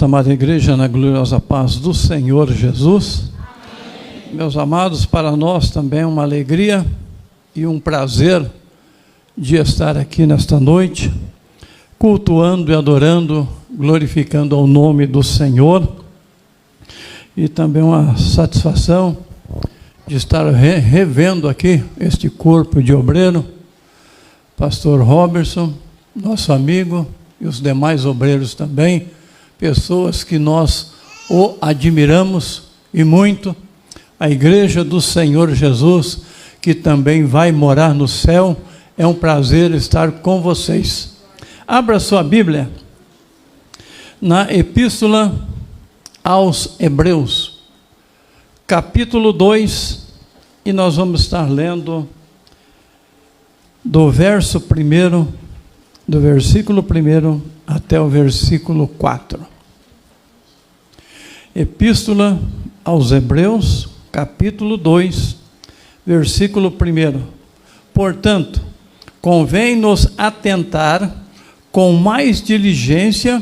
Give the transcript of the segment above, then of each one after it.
noite, amada igreja, na gloriosa paz do Senhor Jesus. Amém. Meus amados, para nós também é uma alegria e um prazer de estar aqui nesta noite, cultuando e adorando, glorificando ao nome do Senhor. E também uma satisfação de estar revendo aqui este corpo de obreiro, pastor Robertson, nosso amigo, e os demais obreiros também, pessoas que nós o admiramos e muito, a igreja do Senhor Jesus, que também vai morar no céu. É um prazer estar com vocês. Abra sua Bíblia na Epístola aos Hebreus, capítulo 2, e nós vamos estar lendo do verso 1, do versículo 1 até o versículo 4. Epístola aos Hebreus, capítulo 2, versículo 1. Portanto, convém-nos atentar com mais diligência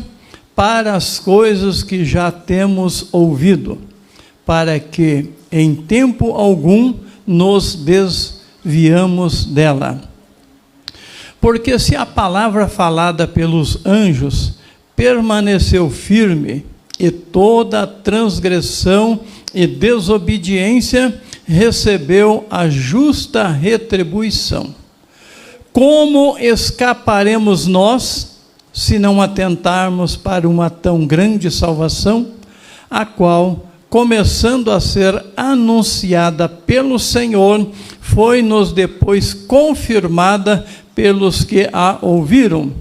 para as coisas que já temos ouvido, para que em tempo algum nos desviamos dela. Porque se a palavra falada pelos anjos permaneceu firme, e toda transgressão e desobediência recebeu a justa retribuição, como escaparemos nós, se não atentarmos para uma tão grande salvação, a qual, começando a ser anunciada pelo Senhor, foi-nos depois confirmada pelos que a ouviram,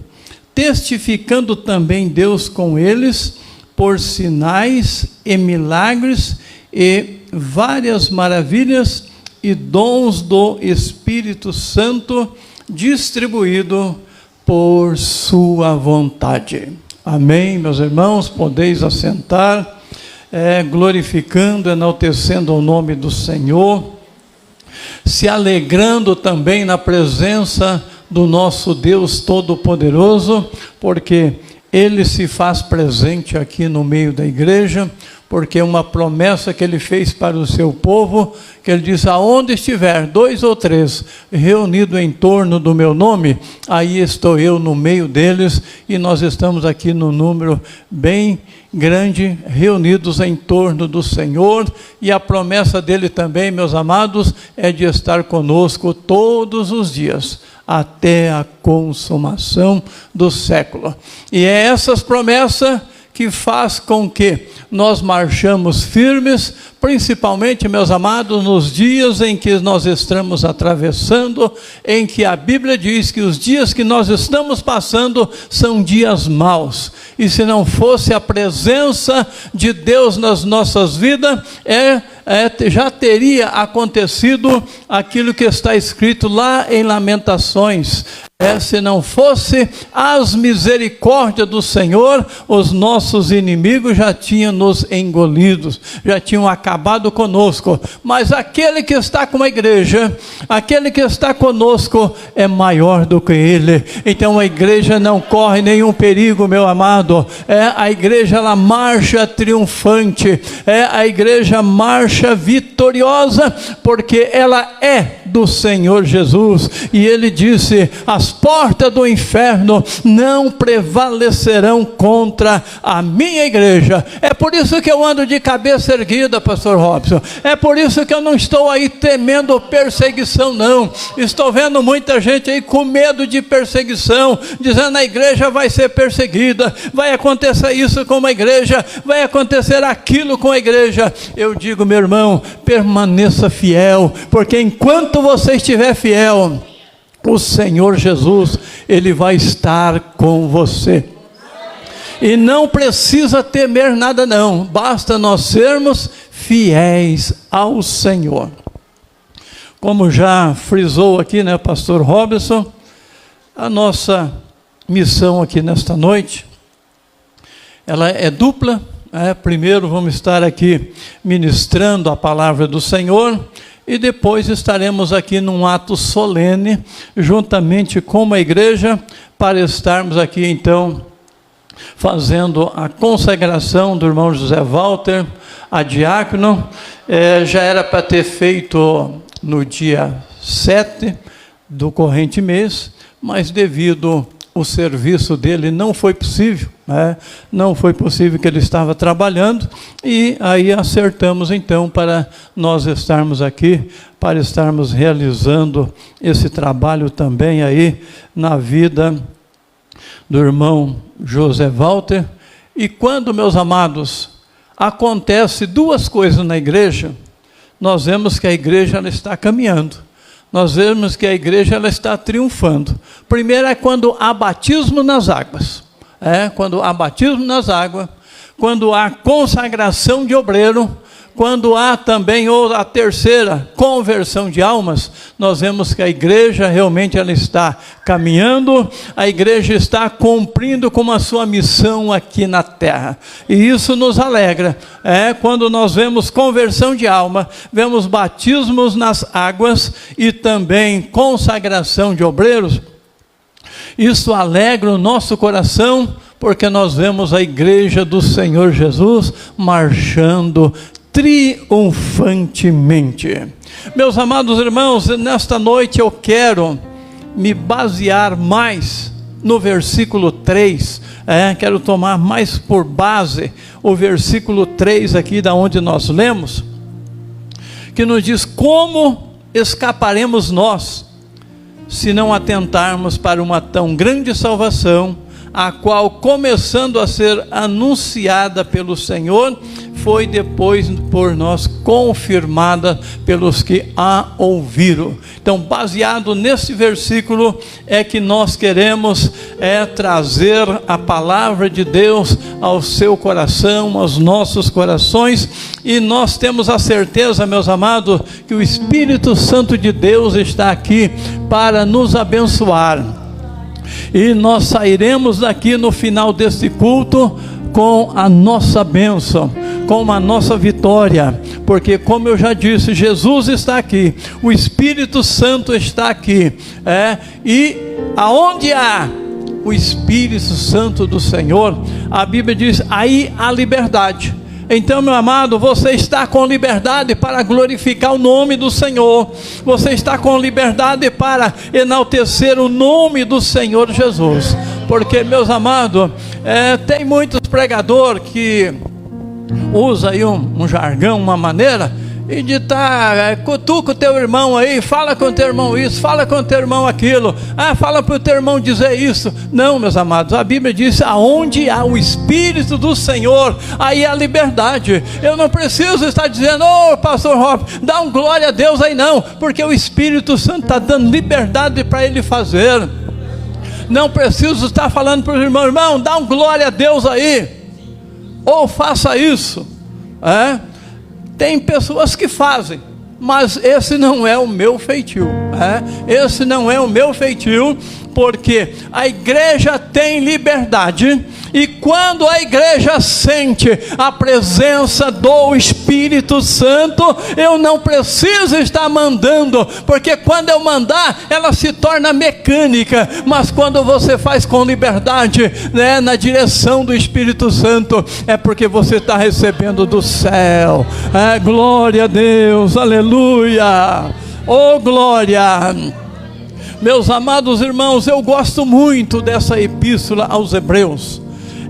testificando também Deus com eles, por sinais e milagres e várias maravilhas e dons do Espírito Santo, distribuído por sua vontade. Amém, meus irmãos, podeis assentar, glorificando, enaltecendo o nome do Senhor, se alegrando também na presença do nosso Deus Todo-Poderoso, porque Ele se faz presente aqui no meio da igreja, porque é uma promessa que Ele fez para o seu povo, que Ele diz: aonde estiver 2 ou 3 reunidos em torno do meu nome, aí estou eu no meio deles, e nós estamos aqui no número bem grande, reunidos em torno do Senhor, e a promessa dele também, meus amados, é de estar conosco todos os dias, até a consumação do século. E é essas promessas que faz com que nós marchamos firmes, principalmente, meus amados, nos dias em que nós estamos atravessando, em que a Bíblia diz que os dias que nós estamos passando são dias maus, e se não fosse a presença de Deus nas nossas vidas, já teria acontecido aquilo que está escrito lá em Lamentações. Se não fosse as misericórdias do Senhor, os nossos inimigos já tinham nos engolido, já tinham acabado conosco. Mas aquele que está com a igreja, aquele que está conosco, é maior do que ele. Então a igreja não corre nenhum perigo, meu amado. A igreja, ela marcha triunfante, a igreja marcha vitoriosa, porque ela é do Senhor Jesus, e Ele disse: as portas do inferno não prevalecerão contra a minha igreja. É por isso que eu ando de cabeça erguida, pastor Robson. É por isso que eu não estou aí temendo perseguição, não. Estou vendo muita gente aí com medo de perseguição, dizendo: a igreja vai ser perseguida, vai acontecer isso com a igreja, vai acontecer aquilo com a igreja. Eu digo, meu irmão, permaneça fiel, porque enquanto você estiver fiel, o Senhor Jesus, Ele vai estar com você. E não precisa temer nada não, basta nós sermos fiéis ao Senhor. Como já frisou aqui, pastor Robson, a nossa missão aqui nesta noite, ela é dupla. Primeiro vamos estar aqui ministrando a palavra do Senhor, e depois estaremos aqui num ato solene, juntamente com a igreja, para estarmos aqui então fazendo a consagração do irmão José Walter a diácono. Já era para ter feito no dia 7 do corrente mês, mas devido o serviço dele não foi possível, não foi possível, que ele estava trabalhando, e aí acertamos então para nós estarmos aqui, para estarmos realizando esse trabalho também aí na vida do irmão José Walter. E quando, meus amados, acontece duas coisas na igreja, nós vemos que a igreja ela está caminhando. Nós vemos que a igreja ela está triunfando. Primeiro é quando há batismo nas águas. Quando há batismo nas águas, quando há consagração de obreiro, quando há também a terceira, conversão de almas, nós vemos que a igreja realmente ela está caminhando, a igreja está cumprindo com a sua missão aqui na terra. E isso nos alegra. Quando nós vemos conversão de alma, vemos batismos nas águas e também consagração de obreiros, isso alegra o nosso coração, porque nós vemos a igreja do Senhor Jesus marchando triunfantemente. Meus amados irmãos, nesta noite eu quero me basear mais no versículo 3, quero tomar mais por base o versículo 3 aqui da onde nós lemos, que nos diz: como escaparemos nós, se não atentarmos para uma tão grande salvação, a qual, começando a ser anunciada pelo Senhor, foi depois por nós confirmada pelos que a ouviram. Então, baseado nesse versículo, é que nós queremos trazer a palavra de Deus ao seu coração, aos nossos corações, e nós temos a certeza, meus amados, que o Espírito Santo de Deus está aqui para nos abençoar. E nós sairemos daqui no final deste culto com a nossa bênção, com a nossa vitória, porque, como eu já disse, Jesus está aqui, o Espírito Santo está aqui, e aonde há o Espírito Santo do Senhor, a Bíblia diz, aí há liberdade. Então, meu amado, você está com liberdade para glorificar o nome do Senhor, você está com liberdade para enaltecer o nome do Senhor Jesus, porque, meus amados, tem muitos pregadores que usam aí um jargão, uma maneira, e de cutuca o teu irmão aí, fala com o teu irmão isso, fala com o teu irmão aquilo, fala para o teu irmão dizer isso. Não, meus amados, a Bíblia diz, aonde há o Espírito do Senhor, aí há liberdade. Eu não preciso estar dizendo, pastor Rob, dá um glória a Deus aí, não, porque o Espírito Santo está dando liberdade para ele fazer. Não preciso estar falando para o irmão, dá um glória a Deus aí, ou faça isso. Tem pessoas que fazem, mas esse não é o meu feitio, esse não é o meu feitio, porque a igreja tem liberdade, e quando a igreja sente a presença do Espírito Santo, eu não preciso estar mandando, porque quando eu mandar, ela se torna mecânica, mas quando você faz com liberdade, na direção do Espírito Santo, é porque você está recebendo do céu. Glória a Deus, aleluia, oh glória. Meus amados irmãos, eu gosto muito dessa epístola aos Hebreus.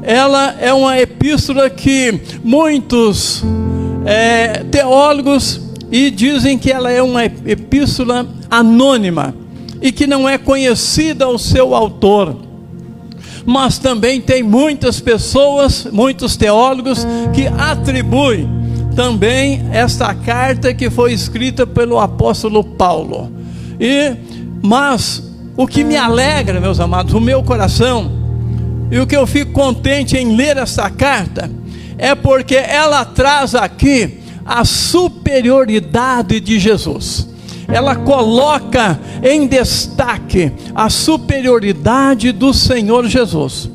Ela é uma epístola que muitos teólogos dizem que ela é uma epístola anônima e que não é conhecida o seu autor. Mas também tem muitas pessoas, muitos teólogos que atribuem também esta carta que foi escrita pelo apóstolo Paulo. Mas o que me alegra, meus amados, o meu coração, e o que eu fico contente em ler essa carta, é porque ela traz aqui a superioridade de Jesus. Ela coloca em destaque a superioridade do Senhor Jesus.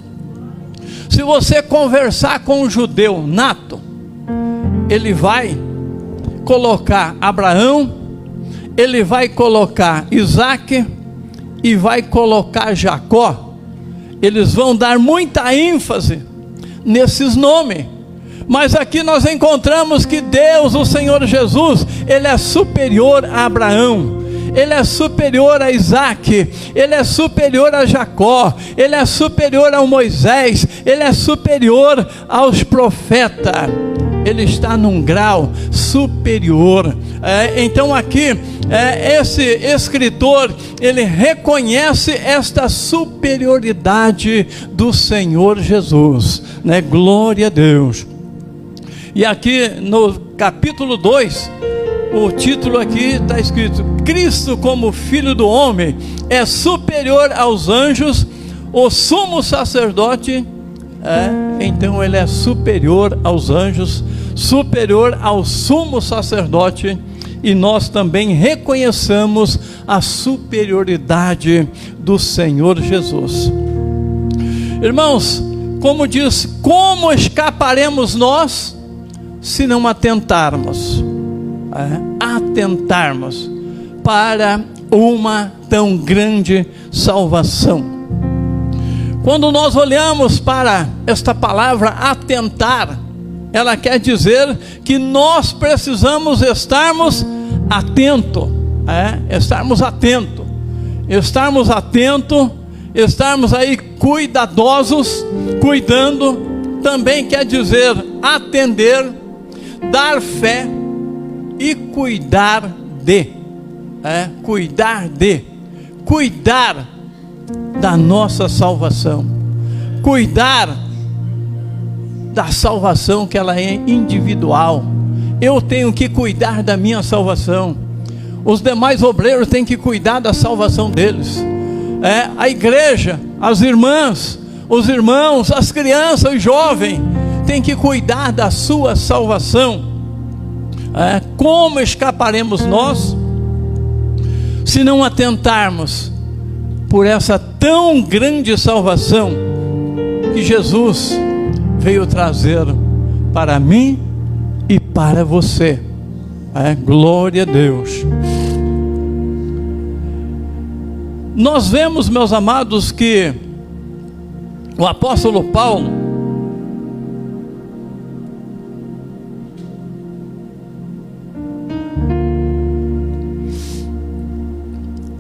Se você conversar com um judeu nato, ele vai colocar Abraão, ele vai colocar Isaac e vai colocar Jacó eles vão dar muita ênfase nesses nomes. Mas aqui nós encontramos que Deus, o Senhor Jesus, Ele é superior a Abraão, Ele é superior a Isaac, Ele é superior a Jacó, Ele é superior a Moisés, Ele é superior aos profetas. Ele está num grau superior. Então aqui, esse escritor, ele reconhece esta superioridade do Senhor Jesus, né? Glória a Deus. E aqui no capítulo 2, o título aqui está escrito: Cristo como Filho do Homem é superior aos anjos, o sumo sacerdote, então ele é superior aos anjos, superior ao sumo sacerdote, e nós também reconheçamos a superioridade do Senhor Jesus. Irmãos, como diz, como escaparemos nós se não atentarmos para uma tão grande salvação? Quando nós olhamos para esta palavra atentar, ela quer dizer que nós precisamos estarmos atentos, estarmos aí cuidadosos, cuidando. Também quer dizer atender, dar fé e cuidar da nossa salvação, cuidar da salvação, que ela é individual. Eu tenho que cuidar da minha salvação, os demais obreiros têm que cuidar da salvação deles, a igreja, as irmãs, os irmãos, as crianças, os jovens têm que cuidar da sua salvação. Como escaparemos nós se não atentarmos por essa tão grande salvação que Jesus veio trazer para mim e para você? Glória a Deus. Nós vemos, meus amados, que o apóstolo Paulo,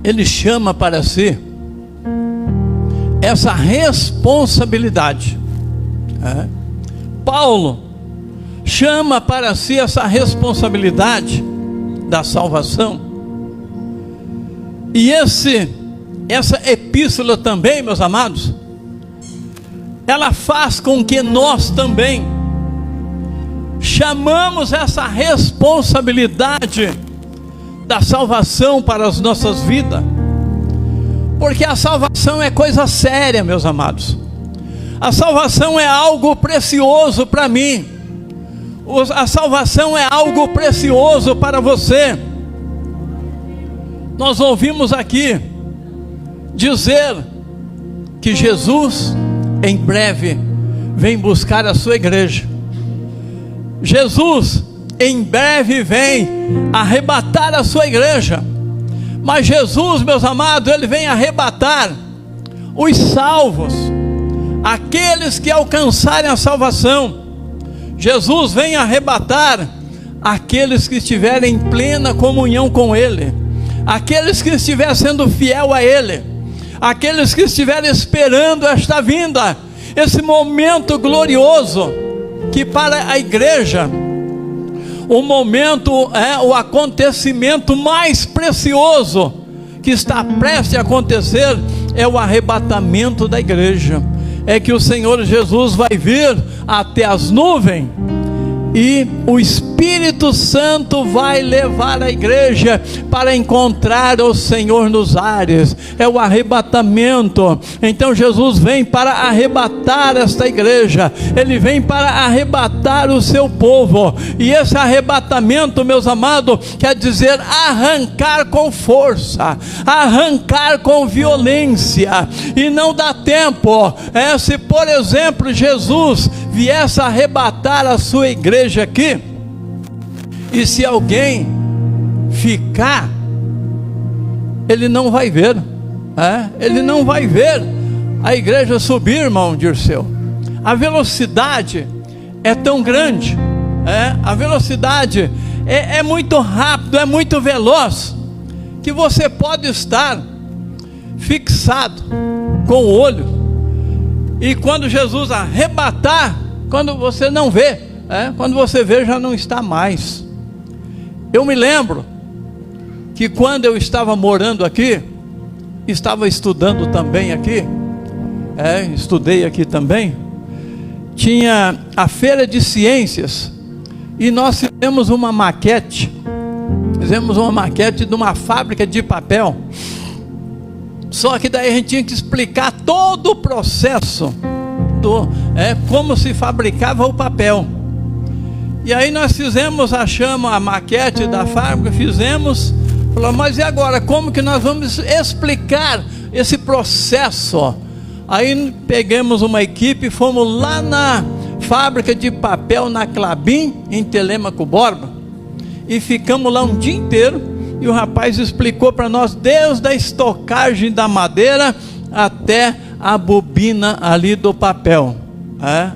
ele chama para si essa responsabilidade. Paulo chama para si essa responsabilidade da salvação. E essa epístola também, meus amados, ela faz com que nós também chamamos essa responsabilidade da salvação para as nossas vidas, porque a salvação é coisa séria, meus amados. A salvação é algo precioso para mim, a salvação é algo precioso para você. Nós ouvimos aqui dizer que Jesus em breve vem buscar a sua igreja. Jesus em breve vem arrebatar a sua igreja. Mas Jesus, meus amados, Ele vem arrebatar os salvos, aqueles que alcançarem a salvação. Jesus vem arrebatar aqueles que estiverem em plena comunhão com Ele, aqueles que estiverem sendo fiel a Ele, aqueles que estiverem esperando esta vinda, esse momento glorioso, que para a igreja, o momento, o acontecimento mais precioso que está prestes a acontecer, é o arrebatamento da igreja. É que o Senhor Jesus vai vir até as nuvens, e o Espírito Santo vai levar a igreja para encontrar o Senhor nos ares. É o arrebatamento. Então Jesus vem para arrebatar esta igreja, Ele vem para arrebatar o seu povo. E esse arrebatamento, meus amados, quer dizer arrancar com força, arrancar com violência. E não dá tempo, se por exemplo Jesus viesse arrebatar a sua igreja aqui, e se alguém ficar, ele não vai ver, ele não vai ver a igreja subir, irmão Dirceu. A velocidade é tão grande, a velocidade é muito rápido, é muito veloz, que você pode estar fixado com o olho, e quando Jesus arrebatar, quando você não vê, quando você vê já não está mais. Eu me lembro que quando eu estava morando aqui, estava estudando também aqui, estudei aqui também, tinha a feira de ciências, e nós fizemos uma maquete de uma fábrica de papel. Só que daí a gente tinha que explicar todo o processo como se fabricava o papel. E aí nós fizemos, achamos a maquete da fábrica, falou, mas e agora, como que nós vamos explicar esse processo? Aí pegamos uma equipe, fomos lá na fábrica de papel na Klabin, em Telêmaco Borba, e ficamos lá um dia inteiro, e o rapaz explicou para nós, desde a estocagem da madeira até a bobina ali do papel,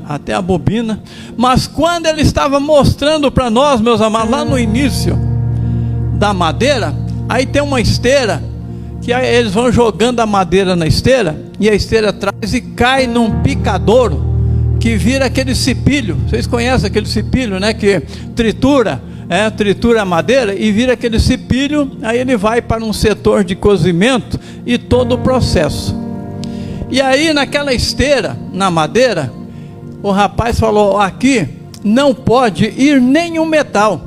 até a bobina. Mas quando ele estava mostrando para nós, meus amados, lá no início da madeira, aí tem uma esteira, que aí eles vão jogando a madeira na esteira, e a esteira traz e cai num picadouro, que vira aquele cipilho. Vocês conhecem aquele cipilho, né? Que tritura a madeira e vira aquele cipilho. Aí ele vai para um setor de cozimento e todo o processo. E aí naquela esteira, na madeira, o rapaz falou, aqui não pode ir nenhum metal,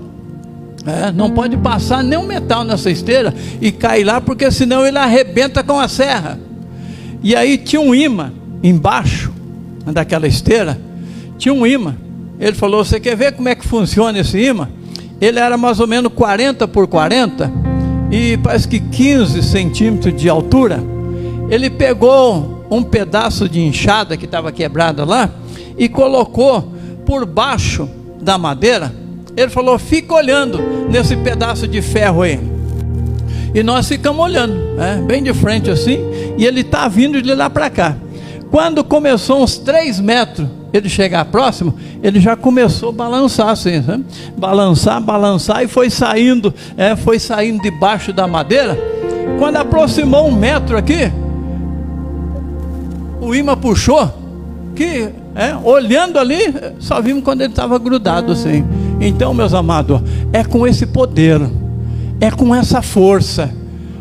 não pode passar nenhum metal nessa esteira e cair lá, porque senão ele arrebenta com a serra. E aí tinha um imã embaixo daquela esteira, tinha um imã. Ele falou, você quer ver como é que funciona esse imã? Ele era mais ou menos 40 por 40 e parece que 15 centímetros de altura. Ele pegou um pedaço de enxada que estava quebrada lá e colocou por baixo da madeira. Ele falou, fica olhando nesse pedaço de ferro aí. E nós ficamos olhando, bem de frente assim, e ele está vindo de lá para cá. Quando começou uns 3 metros, ele chegar próximo, ele já começou a balançar assim, sabe? Balançar, e foi saindo debaixo da madeira. Quando aproximou 1 metro aqui, o imã puxou, olhando ali, só vimos quando ele estava grudado assim. Então, meus amados, é com esse poder, é com essa força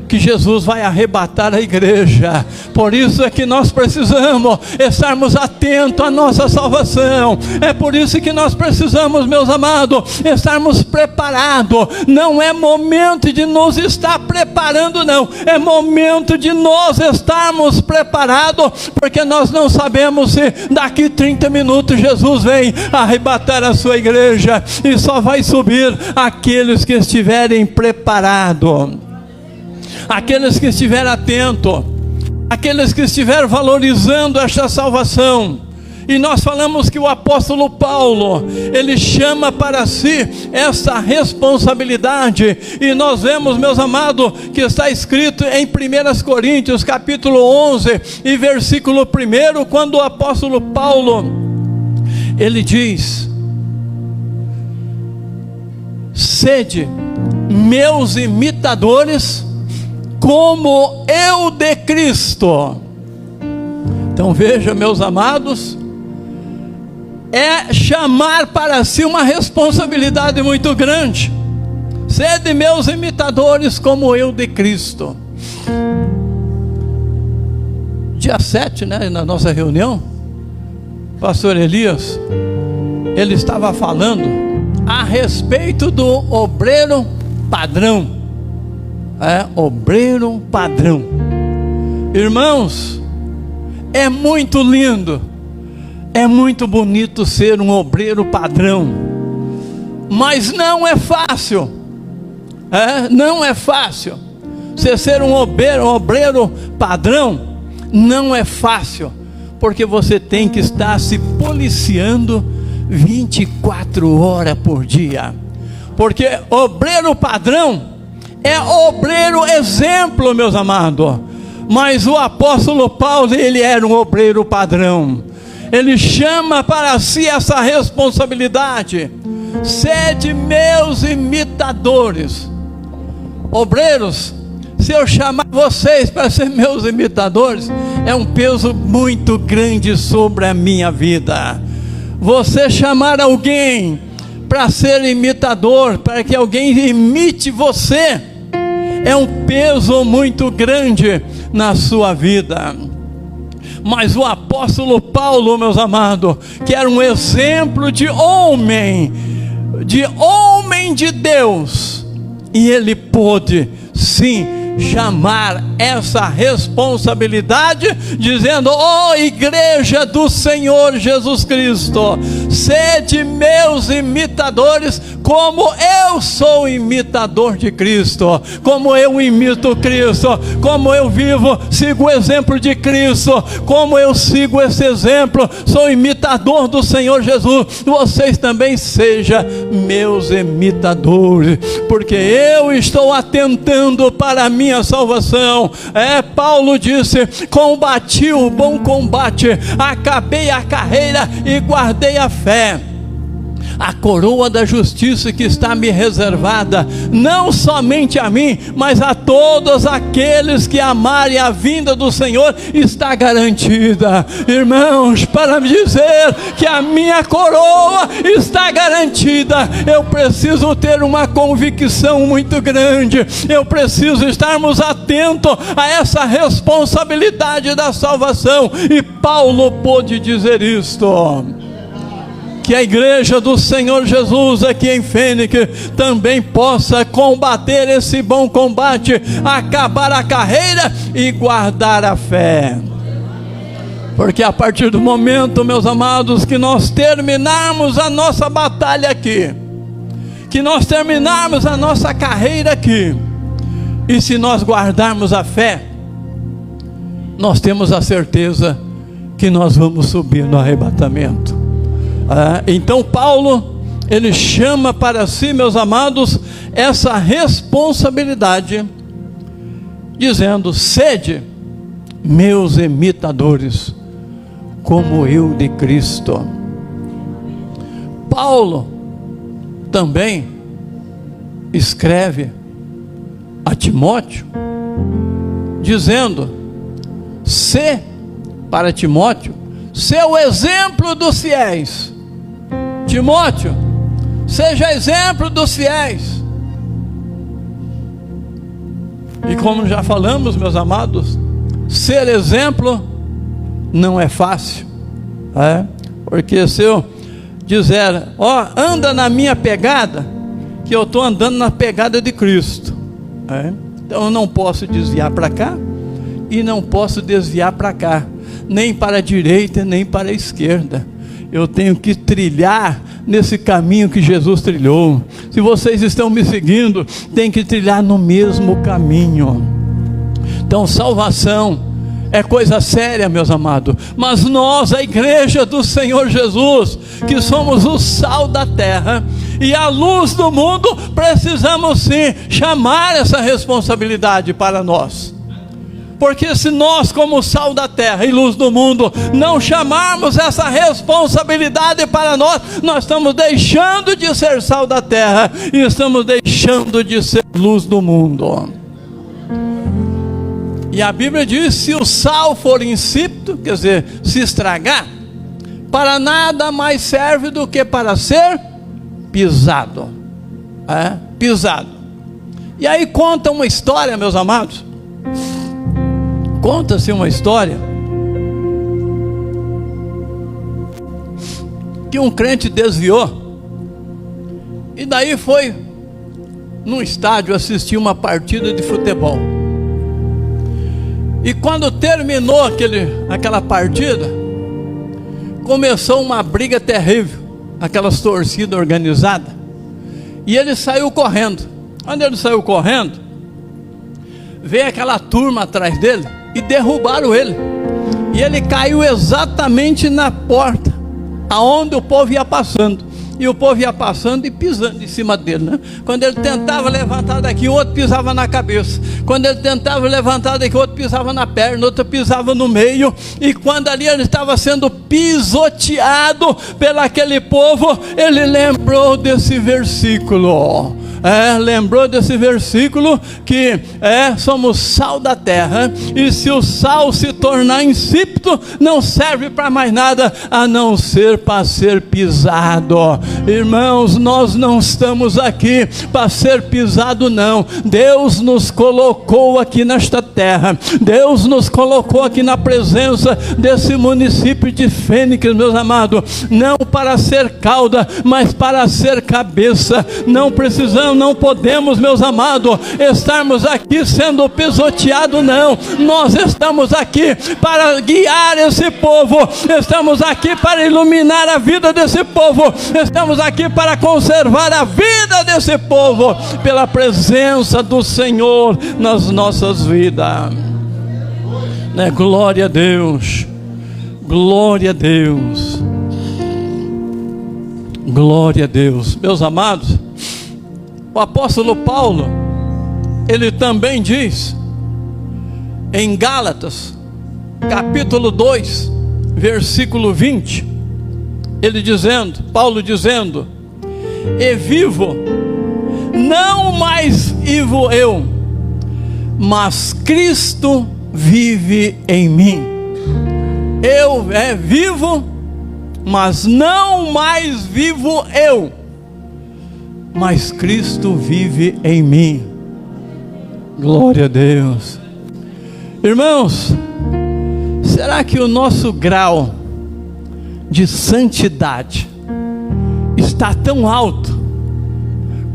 que Jesus vai arrebatar a igreja. Por isso é que nós precisamos estarmos atentos à nossa salvação. É por isso que nós precisamos, meus amados, estarmos preparados. Não é momento de nos estar preparando, não. É momento de nós estarmos preparados, porque nós não sabemos se daqui 30 minutos Jesus vem arrebatar a sua igreja, e só vai subir aqueles que estiverem preparados, aqueles que estiverem atentos, aqueles que estiverem valorizando esta salvação. E nós falamos que o apóstolo Paulo, ele chama para si essa responsabilidade, e nós vemos, meus amados, que está escrito em 1 Coríntios capítulo 11 e versículo 1, quando o apóstolo Paulo, ele diz, sede meus imitadores, como eu de Cristo. Então veja, meus amados, é chamar para si uma responsabilidade muito grande. Sede meus imitadores, como eu de Cristo. Dia 7, na nossa reunião, pastor Elias, ele estava falando a respeito do obreiro padrão. Obreiro padrão. Irmãos, é muito lindo, é muito bonito ser um obreiro padrão, mas não é fácil, não é fácil. Você ser um obreiro padrão não é fácil, porque você tem que estar se policiando 24 horas por dia, porque obreiro padrão é obreiro exemplo, meus amados. Mas o apóstolo Paulo, ele era um obreiro padrão. Ele chama para si essa responsabilidade: sede meus imitadores. Obreiros, se eu chamar vocês para ser meus imitadores, é um peso muito grande sobre a minha vida. Você chamar alguém para ser imitador, para que alguém imite você, é um peso muito grande na sua vida. Mas o apóstolo Paulo, meus amados, que era um exemplo de homem de Deus, e ele pôde sim chamar essa responsabilidade, dizendo: ó igreja do Senhor Jesus Cristo, sede meus imitadores, como eu sou imitador de Cristo, como eu imito Cristo, como eu vivo, sigo o exemplo de Cristo, como eu sigo esse exemplo, sou imitador do Senhor Jesus. Vocês também sejam meus imitadores, porque eu estou atentando para a minha salvação. Paulo disse: combati o bom combate, acabei a carreira e guardei a fé. A coroa da justiça que está me reservada, não somente a mim, mas a todos aqueles que amarem a vinda do Senhor, está garantida. Irmãos, para me dizer que a minha coroa está garantida, eu preciso ter uma convicção muito grande. Eu preciso estarmos atentos a essa responsabilidade da salvação. E Paulo pôde dizer isto. Que a igreja do Senhor Jesus aqui em Fênix também possa combater esse bom combate, acabar a carreira e guardar a fé. Porque a partir do momento, meus amados, que nós terminarmos a nossa batalha aqui, que nós terminarmos a nossa carreira aqui, e se nós guardarmos a fé, nós temos a certeza que nós vamos subir no arrebatamento. Então Paulo, ele chama para si, meus amados, essa responsabilidade, dizendo: sede meus imitadores, como eu de Cristo. Paulo também escreve a Timóteo, dizendo: sê para Timóteo, ser o exemplo dos fiéis. Timóteo, seja exemplo dos fiéis. E como já falamos, meus amados, ser exemplo não é fácil, porque se eu dizer: ó, anda na minha pegada, que eu estou andando na pegada de Cristo, então eu não posso desviar para cá e não posso desviar para cá, nem para a direita nem para a esquerda. Eu tenho que trilhar nesse caminho que Jesus trilhou. Se vocês estão me seguindo, tem que trilhar no mesmo caminho. Então salvação é coisa séria, meus amados, mas nós, a igreja do Senhor Jesus, que somos o sal da terra e a luz do mundo, precisamos sim chamar essa responsabilidade para nós. Porque se nós, como sal da terra e luz do mundo, não chamarmos essa responsabilidade para nós, nós estamos deixando de ser sal da terra e estamos deixando de ser luz do mundo. E a Bíblia diz: se o sal for insípido, quer dizer, se estragar, para nada mais serve do que para ser pisado. Pisado. E aí conta uma história, meus amados. Conta-se uma história que um crente desviou e daí foi num estádio assistir uma partida de futebol. E quando terminou aquela partida, começou uma briga terrível, aquelas torcidas organizadas, e ele saiu correndo. Quando ele saiu correndo, veio aquela turma atrás dele e derrubaram ele, e ele caiu exatamente na porta aonde o povo ia passando. e o povo ia passando e pisando em cima dele, né? Quando ele tentava levantar daqui, o outro pisava na cabeça. Quando ele tentava levantar daqui, o outro pisava na perna, o outro pisava no meio. E quando ali ele estava sendo pisoteado pelaquele povo, ele lembrou desse versículo. Lembrou desse versículo que somos sal da terra, e se o sal se tornar insípido, não serve para mais nada a não ser para ser pisado. Irmãos, nós não estamos aqui para ser pisado, não. Deus nos colocou aqui nesta terra, Deus nos colocou aqui na presença desse município de Fênix, meus amados, não para ser cauda, mas para ser cabeça. Não precisamos, não podemos, meus amados, estarmos aqui sendo pisoteados, não. Nós estamos aqui para guiar esse povo, estamos aqui para iluminar a vida desse povo, estamos aqui para conservar a vida desse povo, pela presença do Senhor nas nossas vidas, né? Glória a Deus, glória a Deus, glória a Deus. Meus amados, o apóstolo Paulo, ele também diz em Gálatas, capítulo 2, versículo 20, Paulo dizendo: e vivo, não mais vivo eu, mas Cristo vive em mim. Eu vivo, mas não mais vivo eu, mas Cristo vive em mim. Glória a Deus. Irmãos, será que o nosso grau de santidade está tão alto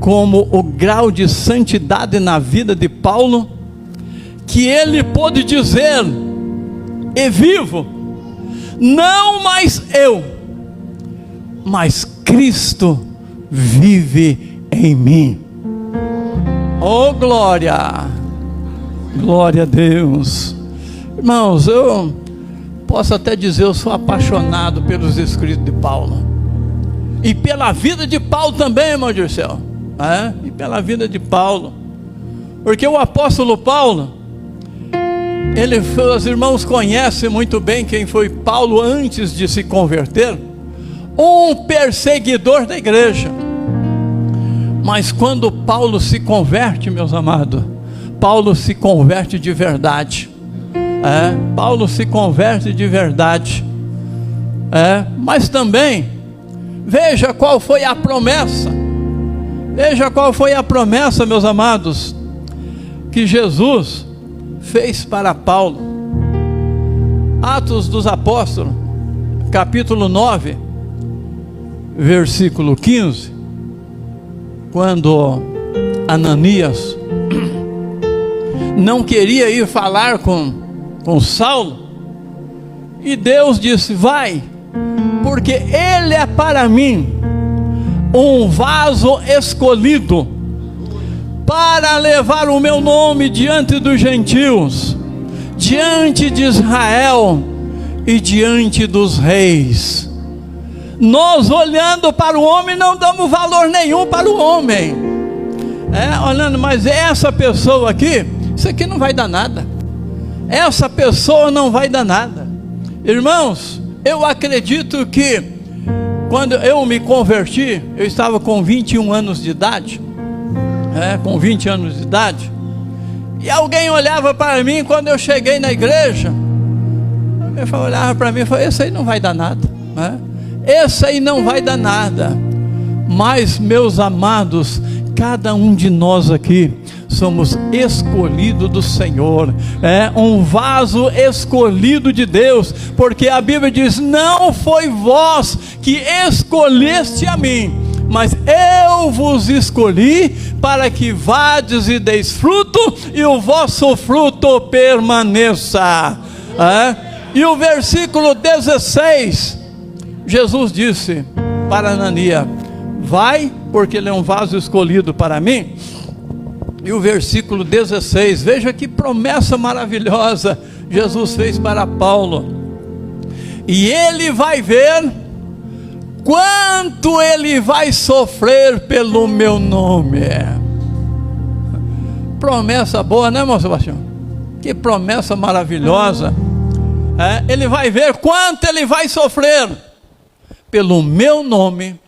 como o grau de santidade na vida de Paulo, que ele pôde dizer: e vivo, não mais eu, mas Cristo vive em mim. Oh glória, glória a Deus. Irmãos, eu posso até dizer, eu sou apaixonado pelos escritos de Paulo, e pela vida de Paulo também, irmão Dirceu, e pela vida de Paulo, porque o apóstolo Paulo, os irmãos conhecem muito bem quem foi Paulo antes de se converter, um perseguidor da igreja. Mas quando Paulo se converte, meus amados, Paulo se converte de verdade. Paulo se converte de verdade. Mas também, veja qual foi a promessa. Veja qual foi a promessa, meus amados, que Jesus fez para Paulo. Atos dos Apóstolos, capítulo 9, versículo 15, quando Ananias não queria ir falar com Saulo, e Deus disse: vai, porque ele é para mim um vaso escolhido para levar o meu nome diante dos gentios, diante de Israel e diante dos reis. Nós, olhando para o homem, não damos valor nenhum para o homem, olhando, mas essa pessoa aqui, isso aqui não vai dar nada, essa pessoa não vai dar nada. Irmãos, eu acredito que quando eu me converti, eu estava com 21 anos de idade, com 20 anos de idade, e alguém olhava para mim quando eu cheguei na igreja, olhava para mim e falava: esse aí não vai dar nada, esse aí não vai dar nada. Mas, meus amados, cada um de nós aqui somos escolhidos do Senhor, um vaso escolhido de Deus, porque a Bíblia diz: não foi vós que escolheste a mim, mas eu vos escolhi para que vades e deis fruto, e o vosso fruto permaneça. E o versículo 16, Jesus disse para Ananias: vai, porque ele é um vaso escolhido para mim. E o versículo 16, veja que promessa maravilhosa Jesus fez para Paulo: e ele vai ver quanto ele vai sofrer pelo meu nome. Promessa boa, né, irmão Sebastião? Que promessa maravilhosa. Ele vai ver quanto ele vai sofrer pelo meu nome.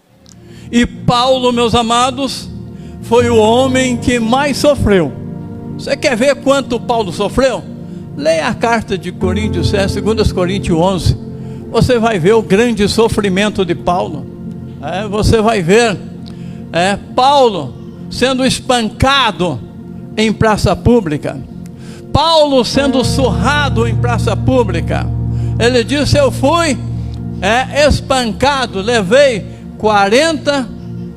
E Paulo, meus amados, foi o homem que mais sofreu. Você quer ver quanto Paulo sofreu? Leia a carta de Coríntios, 2 Coríntios 11. Você vai ver o grande sofrimento de Paulo. Você vai ver Paulo sendo espancado em praça pública. Paulo sendo surrado em praça pública. Ele disse: eu fui espancado, levei 40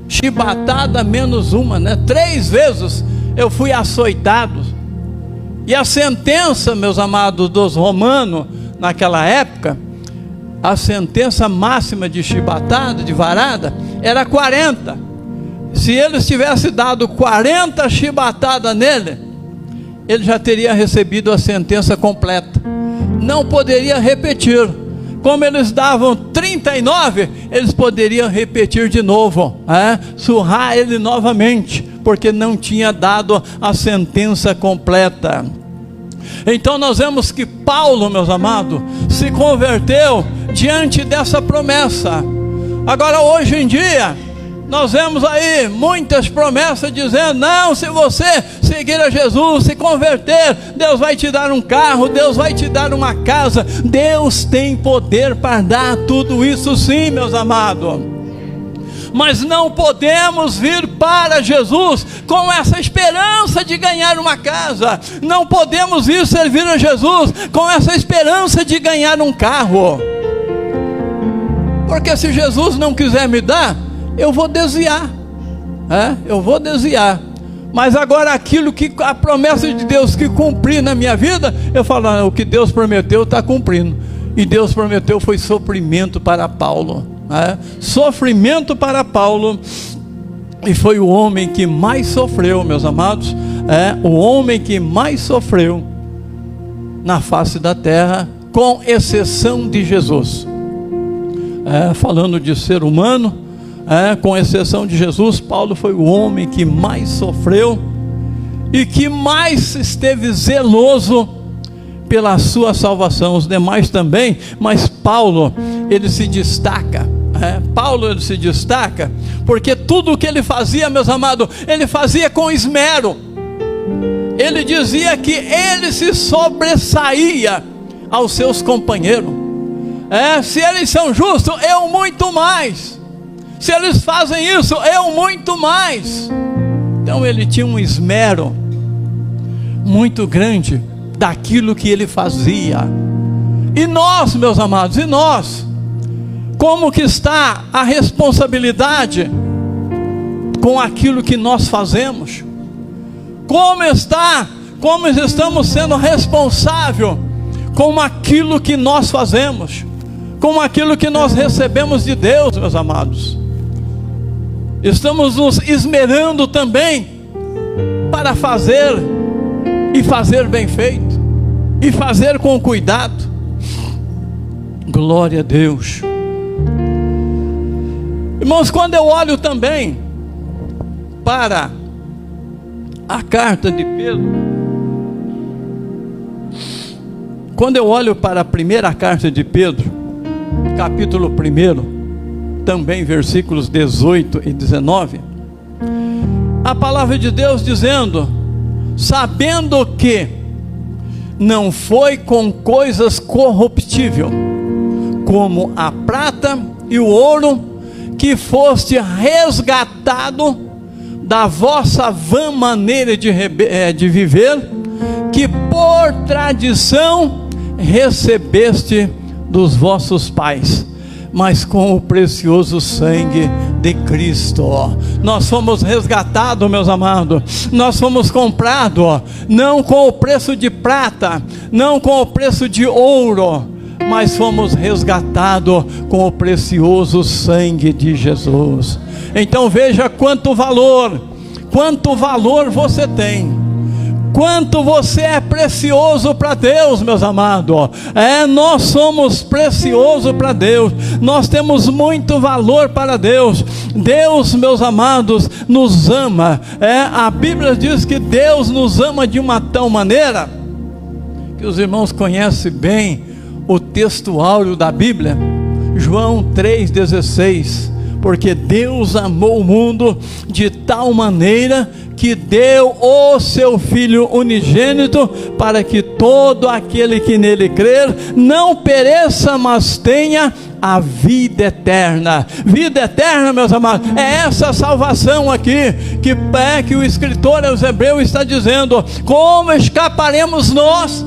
chibatadas menos uma, 3 vezes eu fui açoitado. E a sentença, meus amados, dos romanos naquela época, a sentença máxima de chibatada, de varada, era 40. Se eles tivessem dado 40 chibatadas nele, ele já teria recebido a sentença completa, não poderia repetir. Como eles davam 39, eles poderiam repetir de novo, surrar ele novamente, porque não tinha dado a sentença completa. Então nós vemos que Paulo, meus amados, se converteu diante dessa promessa. Agora, hoje em dia, nós vemos aí muitas promessas dizendo: não, se você seguir a Jesus, se converter, Deus vai te dar um carro, Deus vai te dar uma casa. Deus tem poder para dar tudo isso, sim, meus amados. Mas não podemos vir para Jesus com essa esperança de ganhar uma casa. Não podemos vir servir a Jesus com essa esperança de ganhar um carro. Porque se Jesus não quiser me dar, eu vou desviar. Eu vou desviar. Mas agora aquilo que a promessa de Deus que cumprir na minha vida, eu falo: o que Deus prometeu está cumprindo. E Deus prometeu foi sofrimento para Paulo. Sofrimento para Paulo. E foi o homem que mais sofreu, meus amados. O homem que mais sofreu na face da terra, com exceção de Jesus. Falando de ser humano, com exceção de Jesus, Paulo foi o homem que mais sofreu e que mais esteve zeloso pela sua salvação. Os demais também, mas Paulo, ele se destaca. Paulo, ele se destaca porque tudo o que ele fazia, meus amados, ele fazia com esmero. Ele dizia que ele se sobressaía aos seus companheiros. Se eles são justos, eu muito mais. Se eles fazem isso, eu muito mais. Então ele tinha um esmero muito grande daquilo que ele fazia. E nós, meus amados, e nós? Como que está a responsabilidade com aquilo que nós fazemos? Como estamos sendo responsáveis com aquilo que nós fazemos, com aquilo que nós recebemos de Deus, meus amados? Estamos nos esmerando também para fazer, e fazer bem feito, e fazer com cuidado. Glória a Deus. Irmãos, quando eu olho também para a carta de Pedro, quando eu olho para a primeira carta de Pedro, capítulo 1, também versículos 18 e 19, a palavra de Deus dizendo: sabendo que não foi com coisas corruptíveis, como a prata e o ouro, que foste resgatado da vossa vã maneira de viver, que por tradição recebeste dos vossos pais, mas com o precioso sangue de Cristo. Nós fomos resgatados, meus amados. Nós fomos comprados, não com o preço de prata, não com o preço de ouro, mas fomos resgatados com o precioso sangue de Jesus. Então veja quanto valor você tem, quanto você é precioso para Deus, meus amados. Nós somos preciosos para Deus, nós temos muito valor para Deus. Deus, meus amados, nos ama. A Bíblia diz que Deus nos ama de uma tal maneira, que os irmãos conhecem bem o texto áureo da Bíblia, João 3,16, porque Deus amou o mundo de tal maneira que deu o seu Filho unigênito, para que todo aquele que nele crer não pereça, mas tenha a vida eterna. Vida eterna, meus amados, é essa salvação aqui, que o escritor aos Hebreus está dizendo. Como escaparemos nós,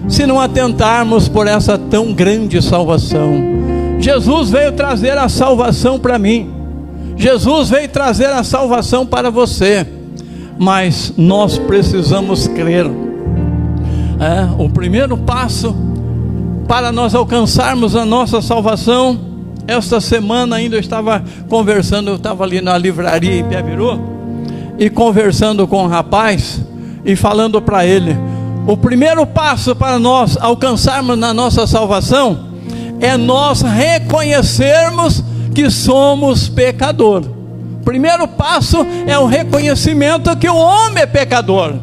se não atentarmos por essa tão grande salvação? Jesus veio trazer a salvação para mim, Jesus veio trazer a salvação para você, mas nós precisamos crer. O primeiro passo para nós alcançarmos a nossa salvação, esta semana ainda eu estava conversando, eu estava ali na livraria em Piabiru, e conversando com um rapaz, e falando para ele, o primeiro passo para nós alcançarmos na nossa salvação, é nós reconhecermos que somos pecadores. O primeiro passo é o reconhecimento que o homem é pecador.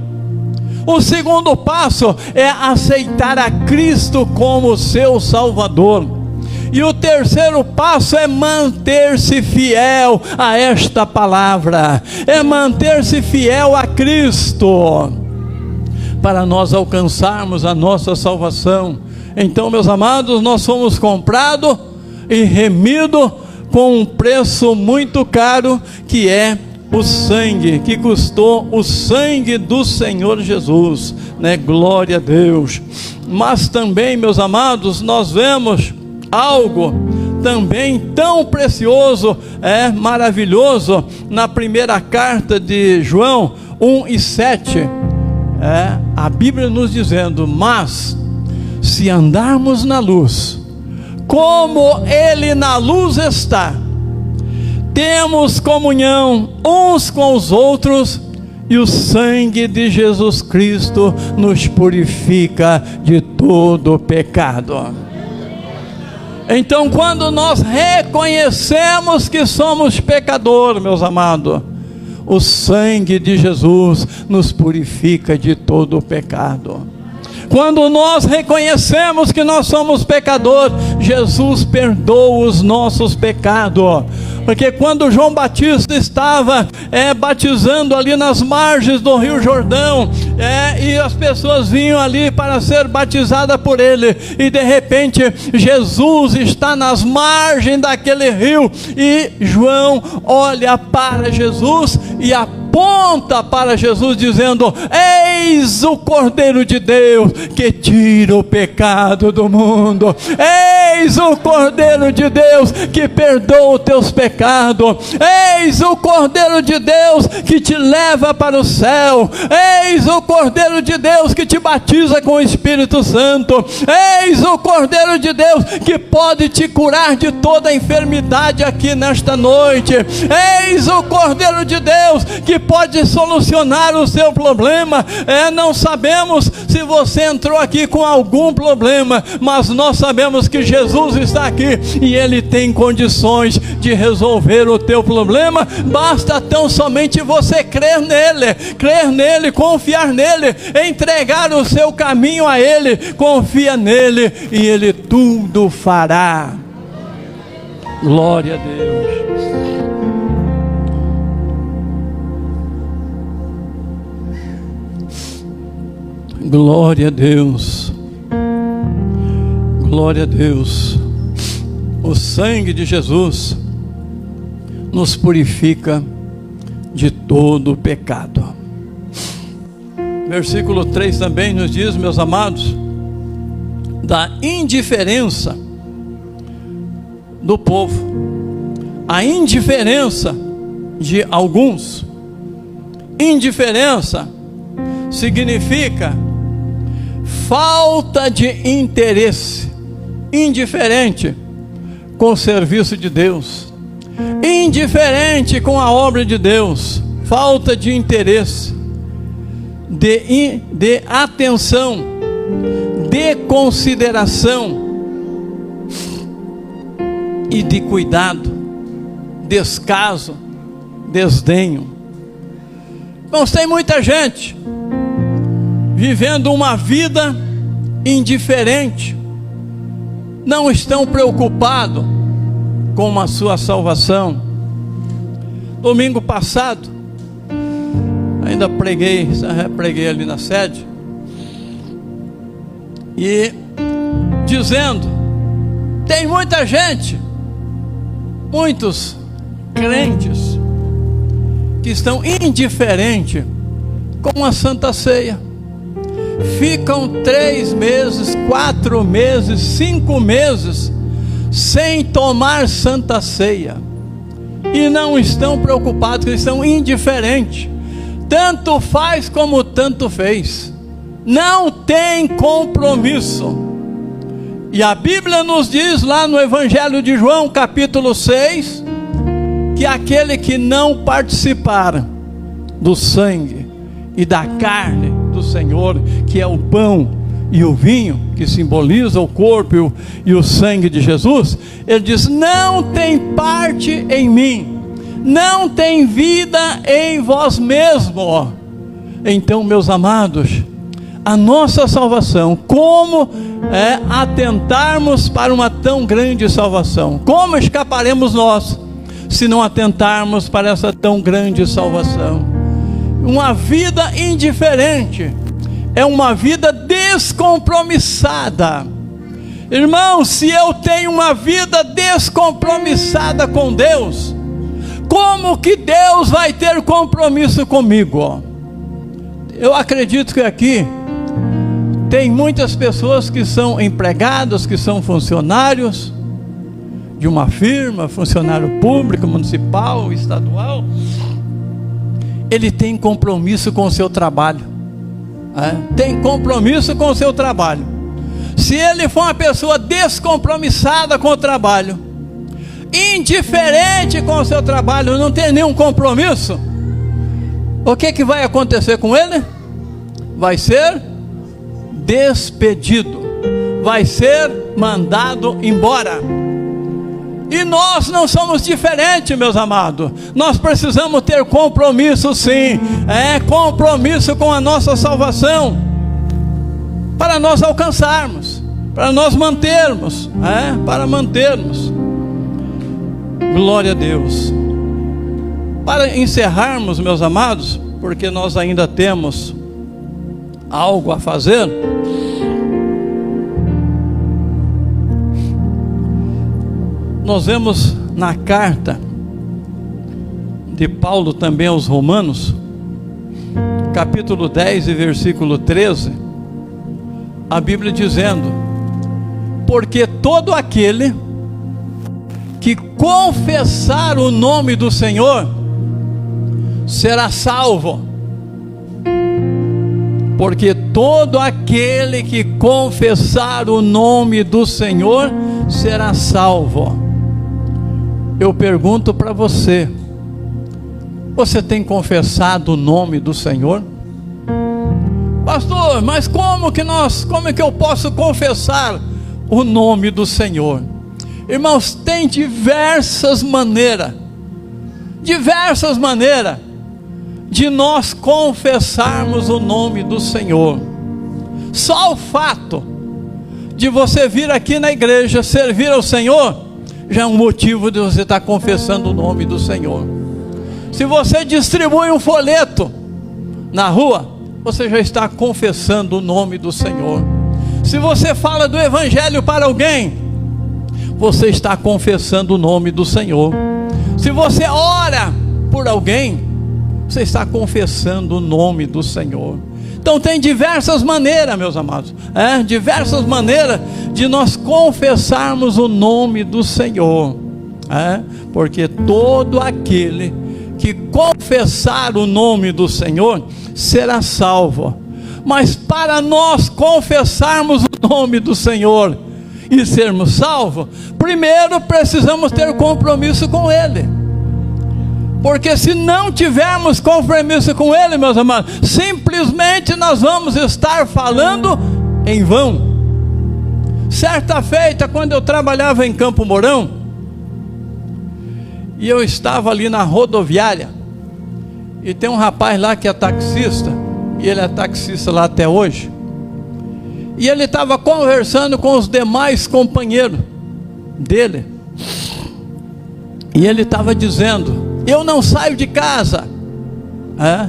O segundo passo é aceitar a Cristo como seu Salvador. E o terceiro passo é manter-se fiel a esta palavra, é manter-se fiel a Cristo, para nós alcançarmos a nossa salvação. Então, meus amados, nós fomos comprados e remidos com um preço muito caro, que é o sangue, que custou o sangue do Senhor Jesus, né? Glória a Deus. Mas também, meus amados, nós vemos algo também tão precioso, maravilhoso, na primeira carta de João 1:7, a Bíblia nos dizendo: mas se andarmos na luz, como Ele na luz está, temos comunhão uns com os outros, e o sangue de Jesus Cristo nos purifica de todo pecado. Então, quando nós reconhecemos que somos pecadores, meus amados, o sangue de Jesus nos purifica de todo o pecado. Quando nós reconhecemos que nós somos pecadores, Jesus perdoa os nossos pecados. Porque quando João Batista estava batizando ali nas margens do Rio Jordão, e as pessoas vinham ali para ser batizadas por ele, e de repente Jesus está nas margens daquele rio, e João olha para Jesus e aponta para Jesus dizendo: eis o Cordeiro de Deus que tira o pecado do mundo, eis o Cordeiro de Deus que perdoa os teus pecados, eis o Cordeiro de Deus que te leva para o céu, eis o Cordeiro de Deus que te batiza com o Espírito Santo, eis o Cordeiro de Deus que pode te curar de toda enfermidade aqui nesta noite, eis o Cordeiro de Deus que pode solucionar o seu problema. Não sabemos se você entrou aqui com algum problema, mas nós sabemos que Jesus está aqui e Ele tem condições de resolver o teu problema. Basta tão somente você crer nele, confiar nele, entregar o seu caminho a Ele, confia nele e Ele tudo fará. Glória a Deus. Glória a Deus, glória a Deus. O sangue de Jesus nos purifica de todo o pecado. Versículo 3 também nos diz, meus amados, da indiferença do povo, a indiferença de alguns. Indiferença significa falta de interesse, indiferente com o serviço de Deus, indiferente com a obra de Deus, falta de interesse. de atenção, de consideração e de cuidado, descaso, desdenho. Irmãos, tem muita gente vivendo uma vida indiferente, não estão preocupados com a sua salvação. Domingo passado, ainda preguei ali na sede, e dizendo, tem muita gente, muitos crentes, que estão indiferentes com a Santa Ceia. Ficam 3 meses, 4 meses, 5 meses sem tomar Santa Ceia, e não estão preocupados, eles estão indiferentes, tanto faz como tanto fez, não tem compromisso. E a Bíblia nos diz lá no Evangelho de João, capítulo 6, que aquele que não participar do sangue e da carne do Senhor, que é o pão e o vinho, que simboliza o corpo e o sangue de Jesus, ele diz, não tem parte em mim, não tem vida em vós mesmos. Então, meus amados, a nossa salvação, como atentarmos para uma tão grande salvação? Como escaparemos nós se não atentarmos para essa tão grande salvação? Uma vida indiferente é uma vida descompromissada. Irmão, se eu tenho uma vida descompromissada com Deus, como que Deus vai ter compromisso comigo? Eu acredito que aqui tem muitas pessoas que são empregados, que são funcionários de uma firma, funcionário público, municipal, estadual. Ele tem compromisso com o seu trabalho, tem compromisso com o seu trabalho. Se ele for uma pessoa descompromissada com o trabalho, indiferente com o seu trabalho, não tem nenhum compromisso, o que vai acontecer com ele? Vai ser despedido, vai ser mandado embora. E nós não somos diferentes, meus amados. Nós precisamos ter compromisso, sim, compromisso com a nossa salvação, para nós alcançarmos, para nós mantermos, para mantermos. Glória a Deus. Para encerrarmos, meus amados, porque nós ainda temos algo a fazer, nós vemos na carta de Paulo também aos Romanos, capítulo 10 e versículo 13, a Bíblia dizendo, porque todo aquele que confessar o nome do Senhor será salvo. Porque todo aquele que confessar o nome do Senhor será salvo. Eu pergunto para você, você tem confessado o nome do Senhor? Pastor, mas como que eu posso confessar o nome do Senhor? Irmãos, tem diversas maneiras de nós confessarmos o nome do Senhor. Só o fato de você vir aqui na igreja servir ao Senhor já é um motivo de você estar confessando o nome do Senhor. Se você distribui um folheto na rua, você já está confessando o nome do Senhor. Se você fala do Evangelho para alguém, você está confessando o nome do Senhor. Se você ora por alguém, você está confessando o nome do Senhor. Então tem diversas maneiras, meus amados, diversas maneiras de nós confessarmos o nome do Senhor, porque todo aquele que confessar o nome do Senhor será salvo. Mas para nós confessarmos o nome do Senhor e sermos salvos, primeiro precisamos ter compromisso com Ele. Porque se não tivermos compromisso com Ele, meus amados, simplesmente nós vamos estar falando em vão. Certa feita, quando eu trabalhava em Campo Mourão, e eu estava ali na rodoviária, e tem um rapaz lá que é taxista, e ele é taxista lá até hoje, e ele estava conversando com os demais companheiros dele, e ele estava dizendo: eu não saio de casa,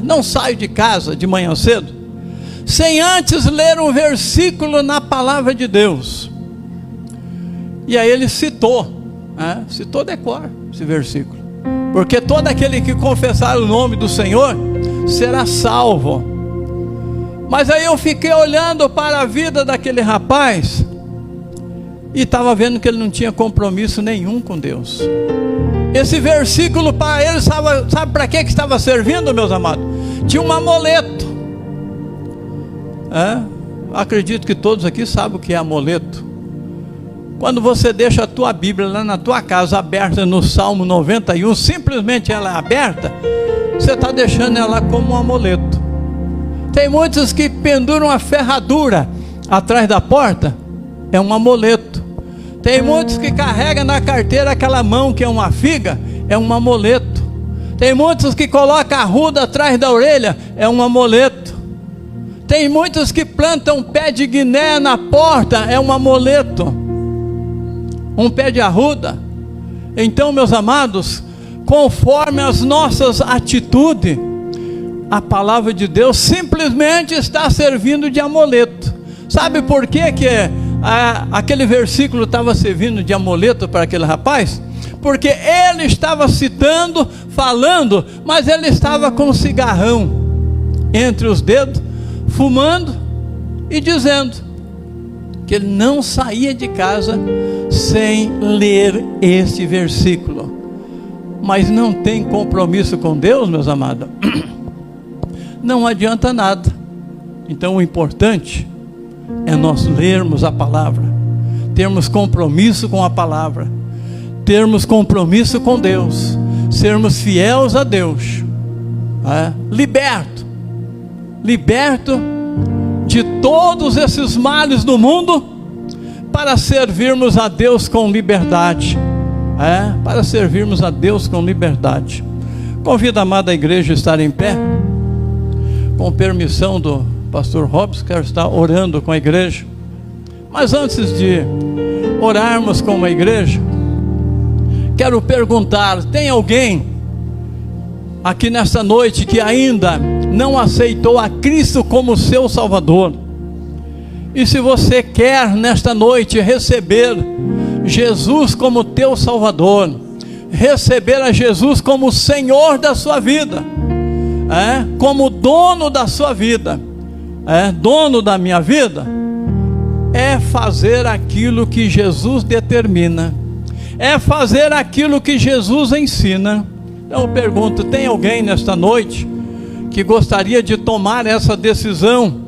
não saio de casa de manhã cedo, sem antes ler um versículo na palavra de Deus. E aí ele citou decor esse versículo: porque todo aquele que confessar o nome do Senhor será salvo. Mas aí eu fiquei olhando para a vida daquele rapaz e estava vendo que ele não tinha compromisso nenhum com Deus. Esse versículo para ele, sabe para que estava servindo, meus amados? Tinha um amuleto. Acredito que todos aqui sabem o que é amuleto. Quando você deixa a tua Bíblia lá na tua casa aberta no Salmo 91, simplesmente ela é aberta, você está deixando ela como um amuleto. Tem muitos que penduram a ferradura atrás da porta, é um amuleto. Tem muitos que carregam na carteira aquela mão que é uma figa, é um amuleto. Tem muitos que colocam a arruda atrás da orelha, é um amuleto. Tem muitos que plantam um pé de guiné na porta, é um amuleto. Um pé de arruda. Então, meus amados, conforme as nossas atitudes, a palavra de Deus simplesmente está servindo de amuleto. Sabe por que aquele versículo estava servindo de amuleto para aquele rapaz? Porque ele estava citando, falando, mas ele estava com um cigarrão entre os dedos, fumando e dizendo que ele não saía de casa sem ler esse versículo. Mas não tem compromisso com Deus, meus amados, não adianta nada. Então o importante é nós lermos a palavra, termos compromisso com a palavra, termos compromisso com Deus, sermos fiéis a Deus, liberto de todos esses males do mundo, para servirmos a Deus com liberdade, para servirmos a Deus com liberdade. Convido a amada igreja a estar em pé. Com permissão do pastor Robson, quero estar orando com a igreja. Mas antes de orarmos com a igreja, quero perguntar: tem alguém aqui nesta noite que ainda não aceitou a Cristo como seu Salvador? E se você quer nesta noite receber Jesus como teu Salvador, receber a Jesus como Senhor da sua vida, como dono da sua vida, dono da minha vida, é fazer aquilo que Jesus determina, é fazer aquilo que Jesus ensina. Então eu pergunto: tem alguém nesta noite que gostaria de tomar essa decisão,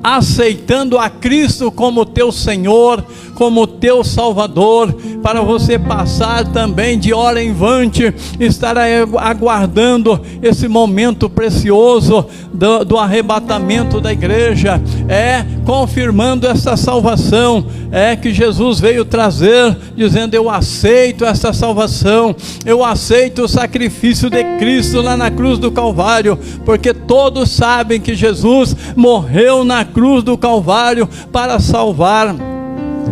aceitando a Cristo como teu Senhor, como teu Salvador, para você passar também de hora em diante, estar aguardando esse momento precioso do arrebatamento da igreja, confirmando essa salvação, que Jesus veio trazer, dizendo: eu aceito essa salvação, eu aceito o sacrifício de Cristo lá na cruz do Calvário, porque todos sabem que Jesus morreu na cruz do Calvário para salvar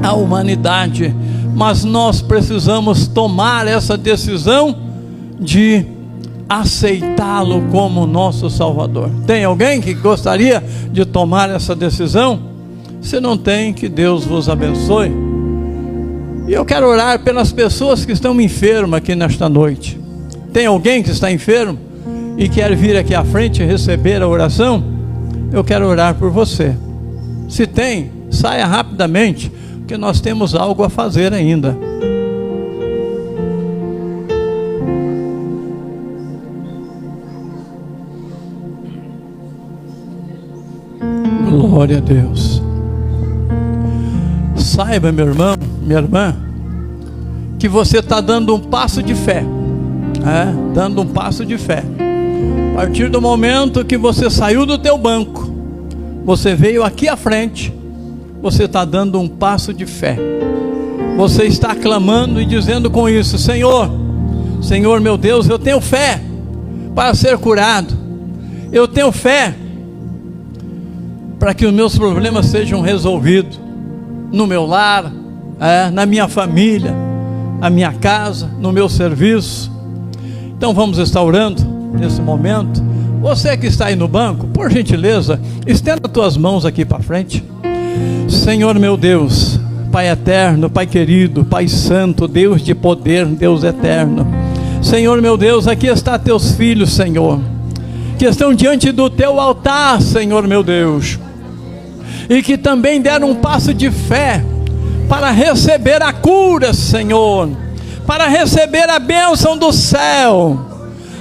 a humanidade. Mas nós precisamos tomar essa decisão de aceitá-lo como nosso Salvador. Tem alguém que gostaria de tomar essa decisão? Se não tem, que Deus vos abençoe. E eu quero orar pelas pessoas que estão enfermas aqui nesta noite. Tem alguém que está enfermo e quer vir aqui à frente receber a oração? Eu quero orar por você. Se tem, saia rapidamente, porque nós temos algo a fazer ainda. Glória a Deus. Saiba, meu irmão, minha irmã, que você está dando um passo de fé. dando um passo de fé. A partir do momento que você saiu do teu banco, você veio aqui à frente, você está dando um passo de fé. Você está clamando e dizendo com isso: Senhor, Senhor meu Deus, eu tenho fé para ser curado, eu tenho fé para que os meus problemas sejam resolvidos no meu lar, na minha família, na minha casa, no meu serviço. Então vamos estar orando nesse momento. Você que está aí no banco, por gentileza, estenda as tuas mãos aqui para frente. Senhor meu Deus, Pai eterno, Pai querido, Pai santo, Deus de poder, Deus eterno, Senhor meu Deus, aqui está teus filhos, Senhor, que estão diante do teu altar, Senhor meu Deus, e que também deram um passo de fé para receber a cura, Senhor, para receber a bênção do céu,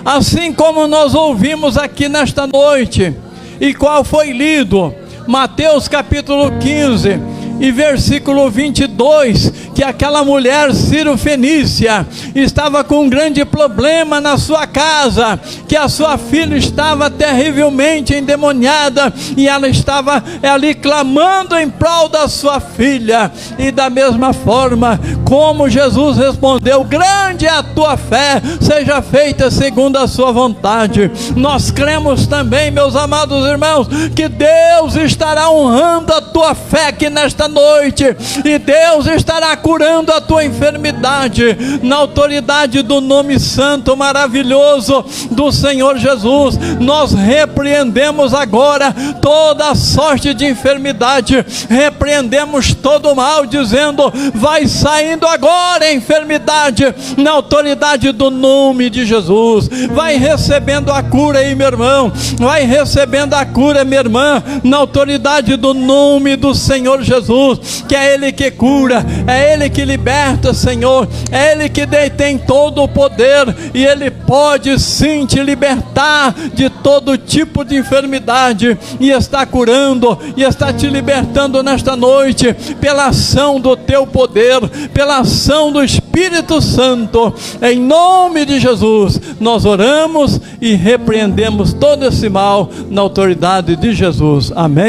assim como nós ouvimos aqui nesta noite, e qual foi lido, Mateus capítulo 15 e versículo 22, que aquela mulher Ciro-fenícia estava com um grande problema na sua casa, que a sua filha estava terrivelmente endemoniada, e ela estava ali clamando em prol da sua filha, e da mesma forma como Jesus respondeu: grande é a tua fé, seja feita segundo a sua vontade. Nós cremos também, meus amados irmãos, que Deus estará honrando a tua fé aqui nesta noite, e Deus estará curando a tua enfermidade, na autoridade do nome santo, maravilhoso do Senhor Jesus. Nós repreendemos agora toda sorte de enfermidade, repreendemos todo o mal, dizendo: vai saindo agora a enfermidade, na autoridade do nome de Jesus. Vai recebendo a cura aí, meu irmão, vai recebendo a cura, minha irmã, na autoridade do nome do Senhor Jesus, que é Ele que cura, é Ele que liberta, Senhor, é Ele que detém todo o poder, e Ele pode sim te libertar de todo tipo de enfermidade, e está curando, e está te libertando nesta noite, pela ação do teu poder, pela ação do Espírito Santo. Em nome de Jesus nós oramos e repreendemos todo esse mal, na autoridade de Jesus. Amém.